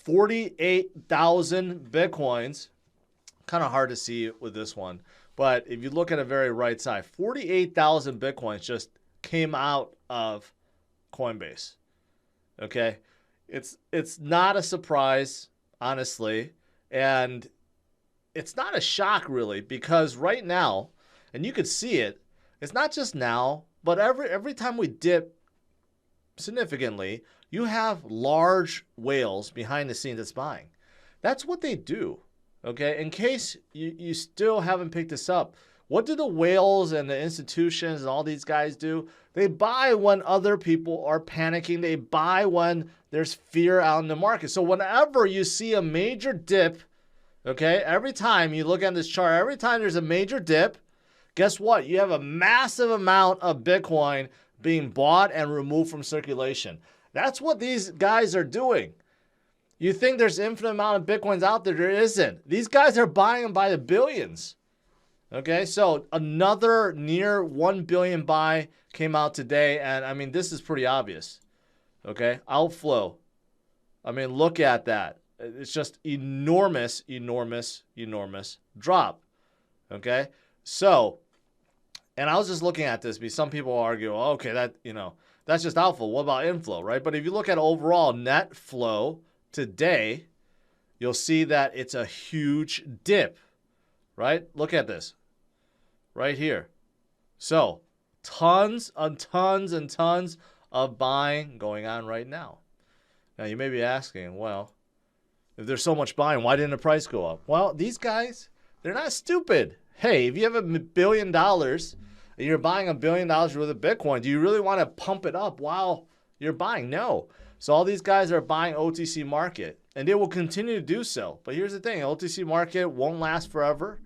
48,000 Bitcoins. Kind of hard to see with this one. But if you look at the very right side, 48,000 Bitcoins just came out of Coinbase. Okay? It's not a surprise, honestly. And it's not a shock, really, because right now, and you could see it, it's not just now, but every time we dip significantly, you have large whales behind the scenes that's buying. That's what they do. Okay, in case you still haven't picked this up, what do the whales and the institutions and all these guys do? They buy when other people are panicking. They buy when there's fear out in the market. So whenever you see a major dip, okay, every time you look at this chart, every time there's a major dip, guess what? You have a massive amount of Bitcoin being bought and removed from circulation. That's what these guys are doing. You think there's infinite amount of Bitcoins out there. There isn't. These guys are buying them by the billions. Okay, so another near 1 billion buy came out today. And I mean, this is pretty obvious. Okay, outflow. I mean, look at that. It's just enormous, enormous, enormous drop. Okay, so, and I was just looking at this because some people argue, oh, okay, that's just outflow. What about inflow, right? But if you look at overall net flow today, you'll see that it's a huge dip, right? Look at this right here. So tons and tons and tons of buying going on right now. Now you may be asking, well, if there's so much buying, why didn't the price go up? Well, these guys, they're not stupid. Hey, if you have $1 billion and you're buying $1 billion worth of Bitcoin, do you really want to pump it up while you're buying? No. So all these guys are buying OTC market, and they will continue to do so. But here's the thing, OTC market won't last forever.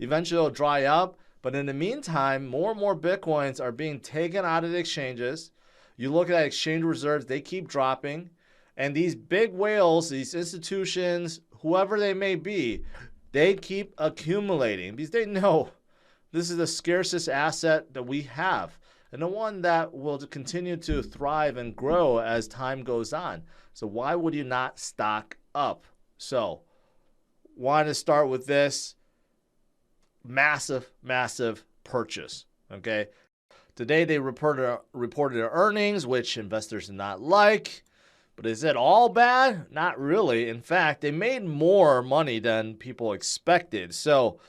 Eventually it'll dry up. But in the meantime, more and more Bitcoins are being taken out of the exchanges. You look at exchange reserves, they keep dropping. And these big whales, these institutions, whoever they may be, they keep accumulating because they know this is the scarcest asset that we have, and the one that will continue to thrive and grow as time goes on. So why would you not stock up? So want to start with this massive, massive purchase. Okay. Today they reported their earnings, which investors did not like. But is it all bad? Not really. In fact, they made more money than people expected. So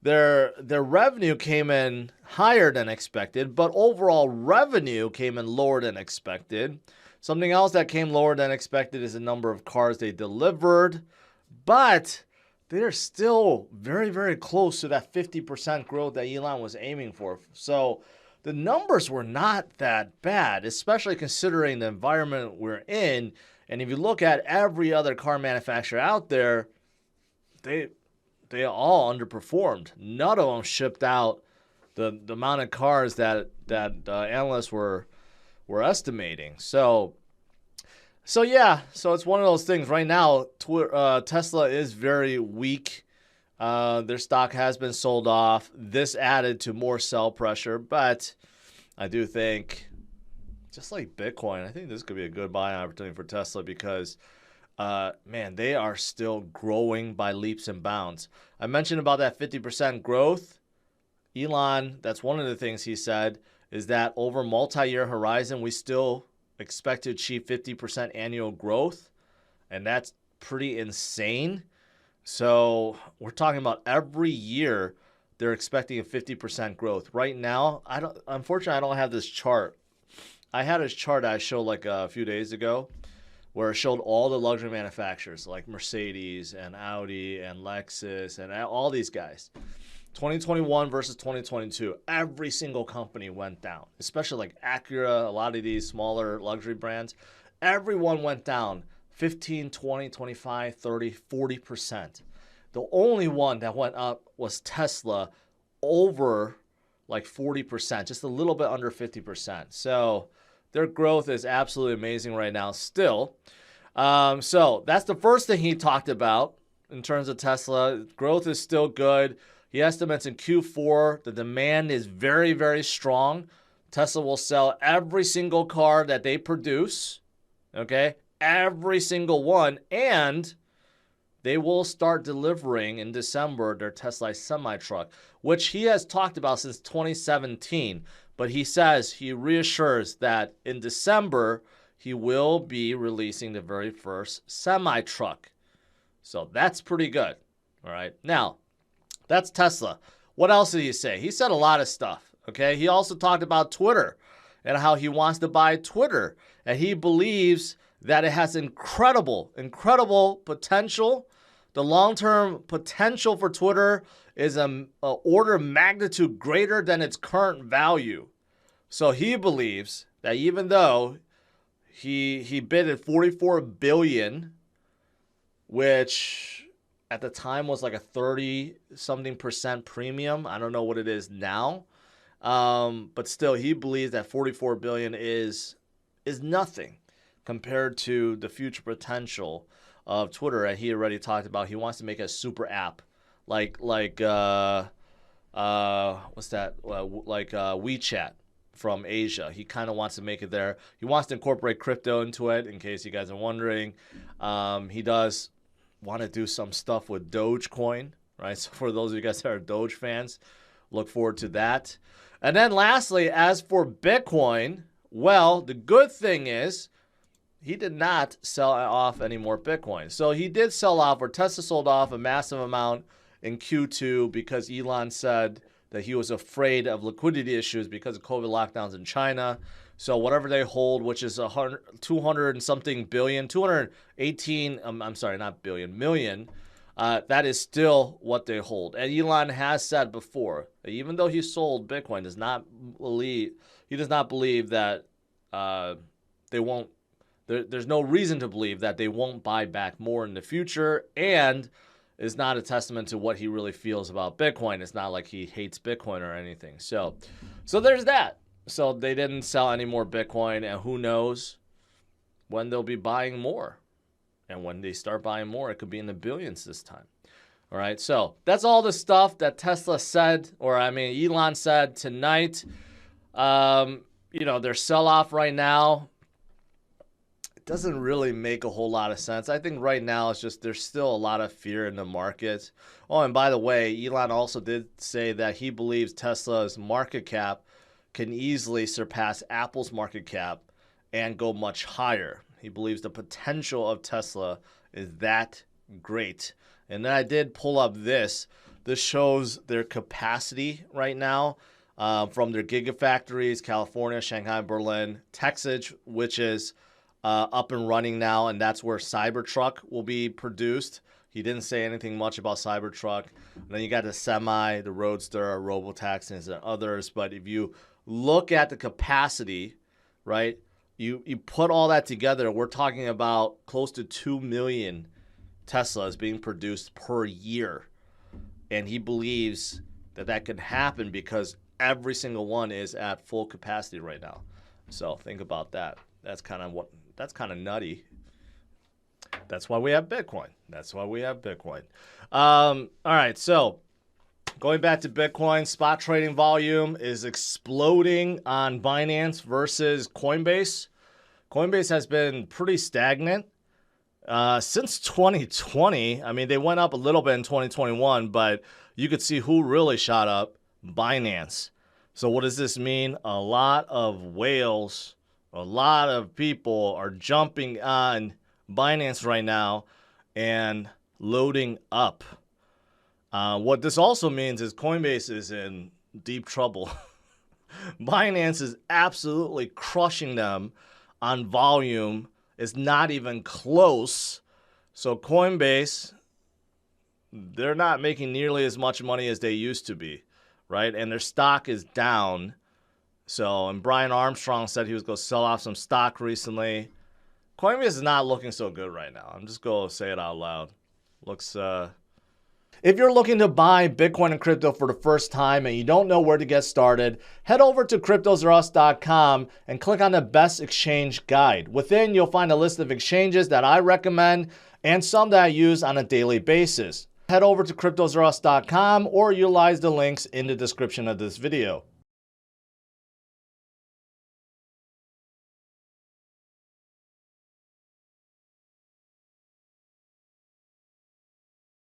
their revenue came in higher than expected, but overall revenue came in lower than expected. Something else that came lower than expected is the number of cars they delivered, but they're still very, very close to that 50% growth that Elon was aiming for. So the numbers were not that bad, especially considering the environment we're in. And if you look at every other car manufacturer out there, they all underperformed. None of them shipped out the amount of cars that analysts were estimating. So yeah, so it's one of those things. Right now, Tesla is very weak. Their stock has been sold off. This added to more sell pressure, but I do think, just like Bitcoin, I think this could be a good buying opportunity for Tesla because, man, they are still growing by leaps and bounds. I mentioned about that 50% growth. Elon, that's one of the things he said, is that over multi-year horizon, we still expect to achieve 50% annual growth, and that's pretty insane. So we're talking about every year they're expecting a 50% growth. Right now, unfortunately, I don't have this chart. I had a chart I showed like a few days ago where it showed all the luxury manufacturers like Mercedes and Audi and Lexus and all these guys. 2021 versus 2022, every single company went down, especially like Acura, a lot of these smaller luxury brands. Everyone went down 15, 20, 25, 30, 40%. The only one that went up was Tesla, over like 40%, just a little bit under 50%. So their growth is absolutely amazing right now still. So that's the first thing he talked about in terms of Tesla. Growth is still good. He estimates in Q4 the demand is very, very strong. Tesla will sell every single car that they produce. Okay? every single one, and they will start delivering in December their Tesla semi-truck, which he has talked about since 2017. But he says, he reassures that in December, he will be releasing the very first semi-truck. So that's pretty good. All right. Now, that's Tesla. What else did he say? He said a lot of stuff. Okay. He also talked about Twitter and how he wants to buy Twitter. And he believes that it has incredible potential. The long-term potential for Twitter is an order of magnitude greater than its current value. So he believes that even though he bid at $44 billion, which at the time was like a 30-something% premium. I don't know what it is now. But still, he believes that $44 billion is nothing compared to the future potential of Twitter. And he already talked about he wants to make a super app like what's that? Like WeChat from Asia. He kind of wants to make it there. He wants to incorporate crypto into it, in case you guys are wondering. He does want to do some stuff with Dogecoin, right? So for those of you guys that are Doge fans, look forward to that. And then lastly, as for Bitcoin, well, the good thing is he did not sell off any more Bitcoin. So he did sell off, or Tesla sold off a massive amount in Q2 because Elon said that he was afraid of liquidity issues because of COVID lockdowns in China. So whatever they hold, which is 200 and something billion, 218, I'm sorry, not billion, million, that is still what they hold. And Elon has said before, that even though he sold Bitcoin, he does not believe that they won't, there's no reason to believe that they won't buy back more in the future, and is not a testament to what he really feels about Bitcoin. It's not like he hates Bitcoin or anything. So there's that. So they didn't sell any more Bitcoin, and who knows when they'll be buying more. And when they start buying more, it could be in the billions this time. All right, so that's all the stuff that Tesla said, Elon said tonight. Their sell-off right now, it doesn't really make a whole lot of sense. I think right now it's just there's still a lot of fear in the market. Oh, and by the way, Elon also did say that he believes Tesla's market cap can easily surpass Apple's market cap and go much higher. He believes the potential of Tesla is that great. And then I did pull up this. This shows their capacity right now from their gigafactories, California, Shanghai, Berlin, Texas, which is up and running now, and that's where Cybertruck will be produced. He didn't say anything much about Cybertruck. And then you got the Semi, the Roadster, Robotaxis, and others. But if you look at the capacity, right, you put all that together, we're talking about close to 2 million Teslas being produced per year. And he believes that that can happen because every single one is at full capacity right now. So think about that. That's kind of nutty. That's why we have Bitcoin. All right, so going back to Bitcoin, spot trading volume is exploding on Binance versus Coinbase. Coinbase has been pretty stagnant since 2020. They went up a little bit in 2021, but you could see who really shot up: Binance. So what does this mean? A lot of whales, a lot of people are jumping on Binance right now and loading up. What this also means is Coinbase is in deep trouble. Binance is absolutely crushing them on volume. It's not even close. So Coinbase, they're not making nearly as much money as they used to be, right? And their stock is down. So, and Brian Armstrong said he was going to sell off some stock recently. Coinbase is not looking so good right now. I'm just going to say it out loud. Looks, If you're looking to buy Bitcoin and crypto for the first time and you don't know where to get started, head over to CryptosRus.com and click on the best exchange guide. Within, you'll find a list of exchanges that I recommend and some that I use on a daily basis. Head over to CryptosRus.com or utilize the links in the description of this video.